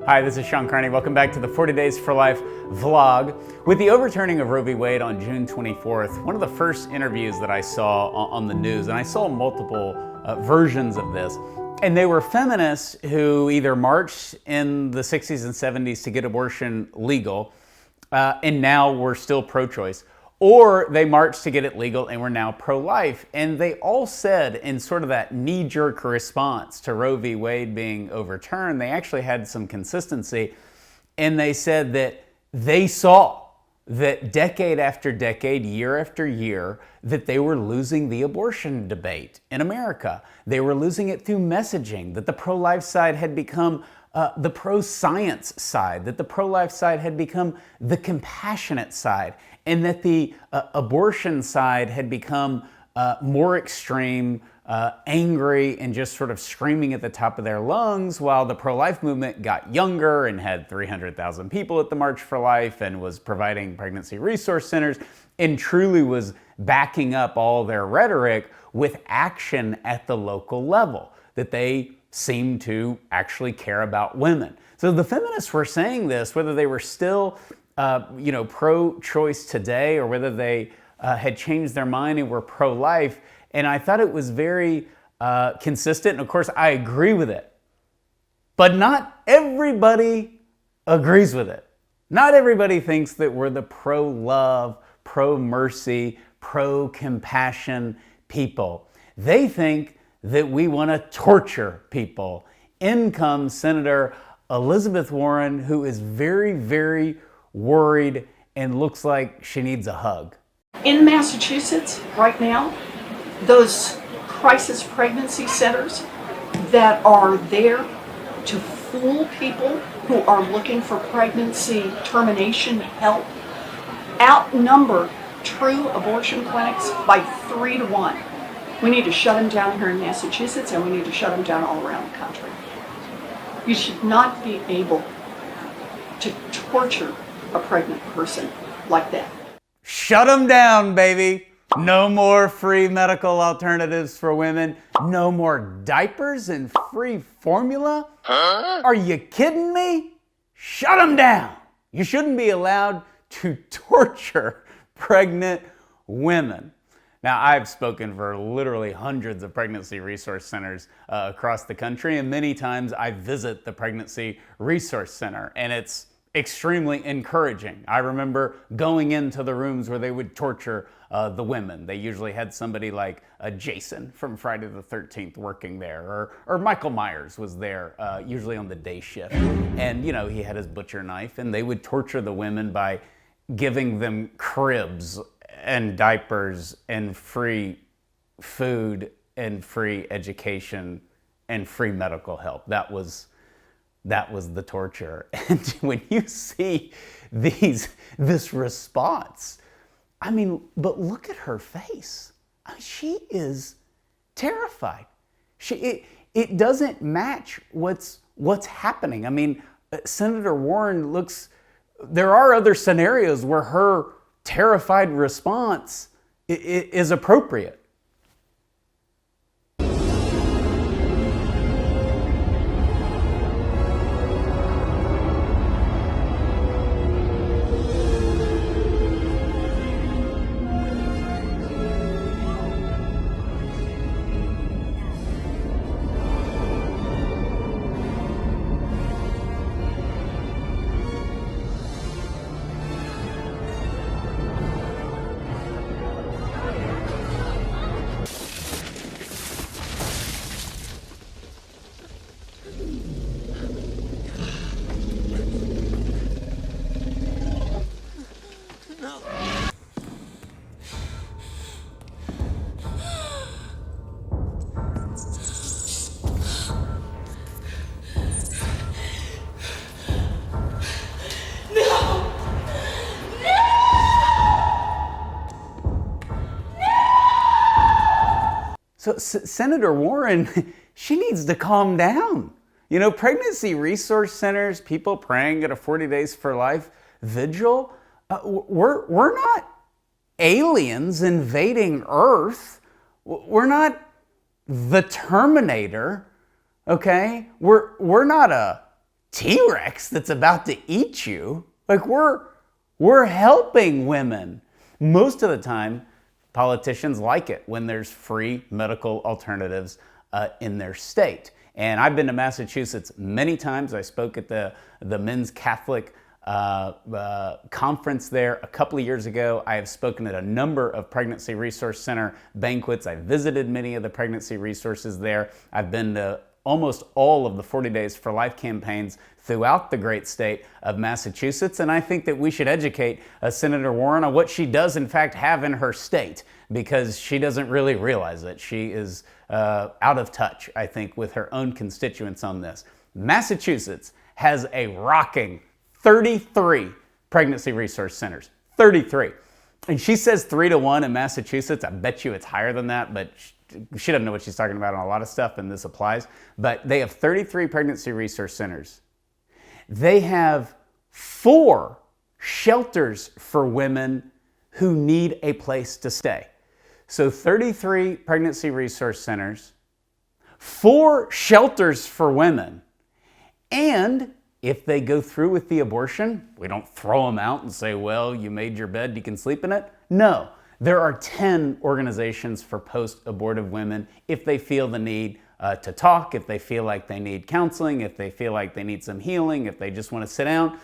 Hi, this is Sean Carney. Welcome back to the 40 Days for Life vlog. With the overturning of Roe v. Wade on June 24th, one of the first interviews that I saw on the news, and I saw multiple versions of this, and they were feminists who either marched in the 60s and 70s to get abortion legal, and now were still pro-choice, or they marched to get it legal and were now pro-life. And they all said, in sort of that knee-jerk response to Roe v. Wade being overturned, they actually had some consistency, and they said that they saw that decade after decade, year after year, that they were losing the abortion debate in America. They were losing it through messaging, that the pro-life side had become the pro-science side, that the pro-life side had become the compassionate side, and that the abortion side had become more extreme, angry, and just sort of screaming at the top of their lungs, while the pro-life movement got younger and had 300,000 people at the March for Life and was providing pregnancy resource centers and truly was backing up all their rhetoric with action at the local level, that they seemed to actually care about women. So the feminists were saying this, whether they were still pro-choice today or whether they had changed their mind and were pro-life. And I thought it was very consistent. And of course, I agree with it. But not everybody agrees with it. Not everybody thinks that we're the pro-love, pro-mercy, pro-compassion people. They think that we want to torture people. In comes Senator Elizabeth Warren, who is very, very worried and looks like she needs a hug. In Massachusetts right now, those crisis pregnancy centers that are there to fool people who are looking for pregnancy termination help outnumber true abortion clinics by 3 to 1. We need to shut them down here in Massachusetts, and we need to shut them down all around the country. You should not be able to torture a pregnant person like that. Shut them down, baby. No more free medical alternatives for women. No more diapers and free formula. Are you kidding me? Shut them down. You shouldn't be allowed to torture pregnant women. Now, I've spoken for literally hundreds of pregnancy resource centers across the country, and many times I visit the Pregnancy Resource Center, and it's extremely encouraging. I remember going into the rooms where they would torture the women. They usually had somebody like Jason from Friday the 13th working there, or Michael Myers was there, usually on the day shift. And, you know, he had his butcher knife, and they would torture the women by giving them cribs and diapers and free food and free education and free medical help. That was the torture. And when you see this response, I mean, but look at her face. She is terrified. It doesn't match what's happening. I mean, Senator Warren looks, there are other scenarios where her terrified response is appropriate. So Senator Warren, she needs to calm down. You know, pregnancy resource centers, people praying at a 40 Days for Life vigil, we're not aliens invading Earth. We're not the Terminator, okay? We're not a T-Rex that's about to eat you. Like we're helping women. Most of the time, politicians like it when there's free medical alternatives in their state. And I've been to Massachusetts many times. I spoke at the Men's Catholic conference there a couple of years ago. I have spoken at a number of Pregnancy Resource Center banquets. I visited many of the pregnancy resources there. I've been to almost all of the 40 Days for Life campaigns throughout the great state of Massachusetts. And I think that we should educate Senator Warren on what she does in fact have in her state, because she doesn't really realize it. She is out of touch, I think, with her own constituents on this. Massachusetts has a rocking 33 pregnancy resource centers. 33. And she says 3-1 in Massachusetts. I bet you it's higher than that, but she doesn't know what she's talking about on a lot of stuff, and this applies. But they have 33 pregnancy resource centers. They have 4 shelters for women who need a place to stay. So 33 pregnancy resource centers, 4 shelters for women, and if they go through with the abortion, we don't throw them out and say, well, you made your bed, you can sleep in it. No, there are 10 organizations for post-abortive women if they feel the need to talk, if they feel like they need counseling, if they feel like they need some healing, if they just want to sit down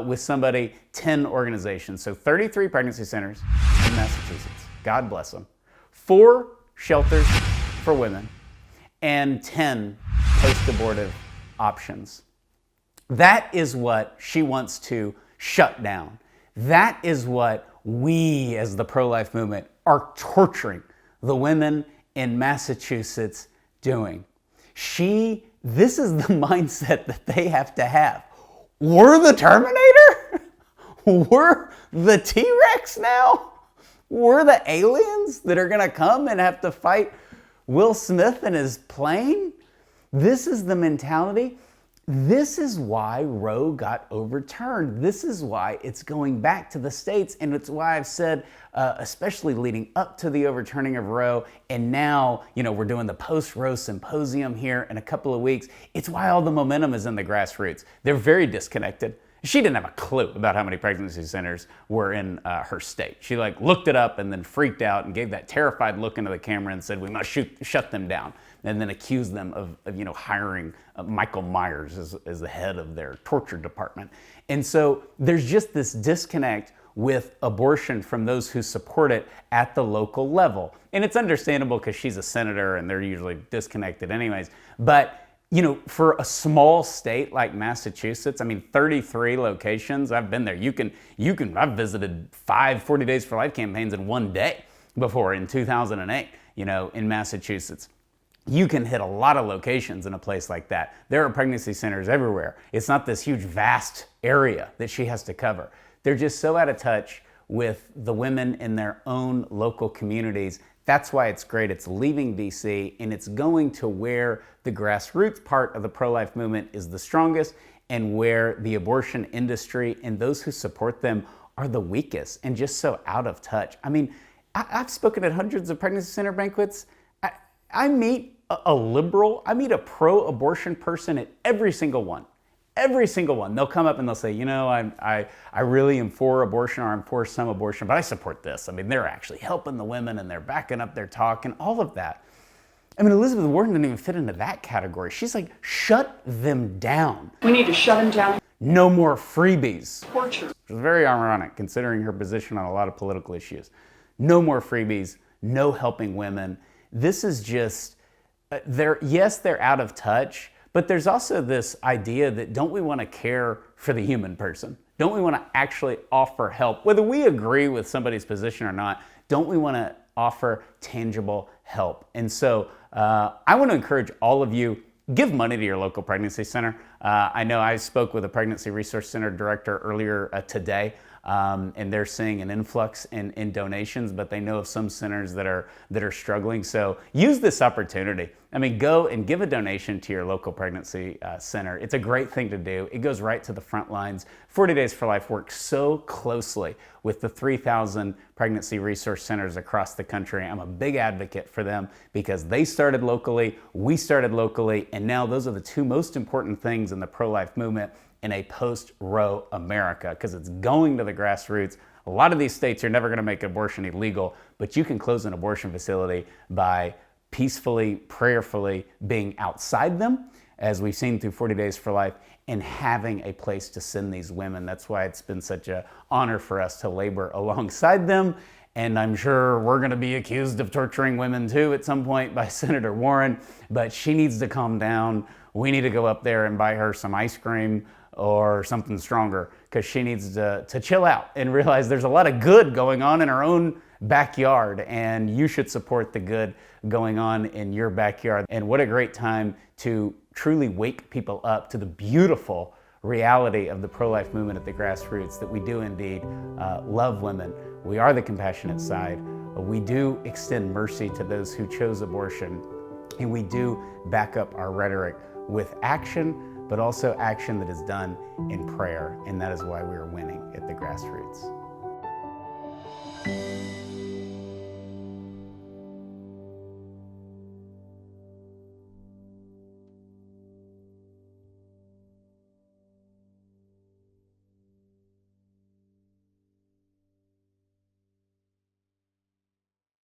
with somebody. 10 organizations. So 33 pregnancy centers in Massachusetts. God bless them. 4 shelters for women and 10 post-abortive options. That is what she wants to shut down. That is what we as the pro-life movement are torturing the women in Massachusetts doing. This is the mindset that they have to have. We're the Terminator? We're the T-Rex now? We're the aliens that are gonna come and have to fight Will Smith and his plane? This is the mentality. This is why Roe got overturned. This is why it's going back to the states, and it's why I've said, especially leading up to the overturning of Roe, and now, we're doing the post-Roe symposium here in a couple of weeks. It's why all the momentum is in the grassroots. They're very disconnected. She didn't have a clue about how many pregnancy centers were in her state. She looked it up and then freaked out and gave that terrified look into the camera and said, we must shut them down. And then accused them of hiring Michael Myers as the head of their torture department. And so there's just this disconnect with abortion from those who support it at the local level. And it's understandable because she's a senator and they're usually disconnected anyways. But for a small state like Massachusetts, 33 locations, I've been there. I've visited 5 40 Days for Life campaigns in one day before in 2008, in Massachusetts. You can hit a lot of locations in a place like that. There are pregnancy centers everywhere. It's not this huge, vast area that she has to cover. They're just so out of touch with the women in their own local communities. That's why it's great. It's leaving DC and it's going to where the grassroots part of the pro-life movement is the strongest and where the abortion industry and those who support them are the weakest and just so out of touch. I've spoken at hundreds of pregnancy center banquets. I meet a liberal, I meet a pro-abortion person at every single one. Every single one. They'll come up and they'll say, I really am for abortion, or I'm for some abortion, but I support this. They're actually helping the women and they're backing up their talk and all of that. Elizabeth Warren didn't even fit into that category. She's like, shut them down. We need to shut them down. No more freebies. Torture. Which is very ironic considering her position on a lot of political issues. No more freebies, no helping women. This is just, they're out of touch, but there's also this idea that don't we want to care for the human person? Don't we want to actually offer help? Whether we agree with somebody's position or not, don't we want to offer tangible help? And so I want to encourage all of you, give money to your local pregnancy center. I know I spoke with a pregnancy resource center director earlier today. and they're seeing an influx in donations, but they know of some centers that are struggling. So use this opportunity. I mean, go and give a donation to your local pregnancy center. It's a great thing to do. It goes right to the front lines. 40 Days for Life works so closely with the 3,000 pregnancy resource centers across the country. I'm a big advocate for them because they started locally, we started locally, and now those are the two most important things in the pro-life movement in a post-Roe America, because it's going to the grassroots. A lot of these states are never going to make abortion illegal, but you can close an abortion facility by peacefully, prayerfully being outside them, as we've seen through 40 Days for Life, and having a place to send these women. That's why it's been such an honor for us to labor alongside them. And I'm sure we're going to be accused of torturing women too at some point by Senator Warren, but she needs to calm down. We need to go up there and buy her some ice cream or something stronger, because she needs to chill out and realize there's a lot of good going on in her own backyard, and you should support the good going on in your backyard. And what a great time to truly wake people up to the beautiful reality of the pro-life movement at the grassroots, that we do indeed love women. We are the compassionate side. We do extend mercy to those who chose abortion, and we do back up our rhetoric with action, but also action that is done in prayer. And that is why we are winning at the grassroots.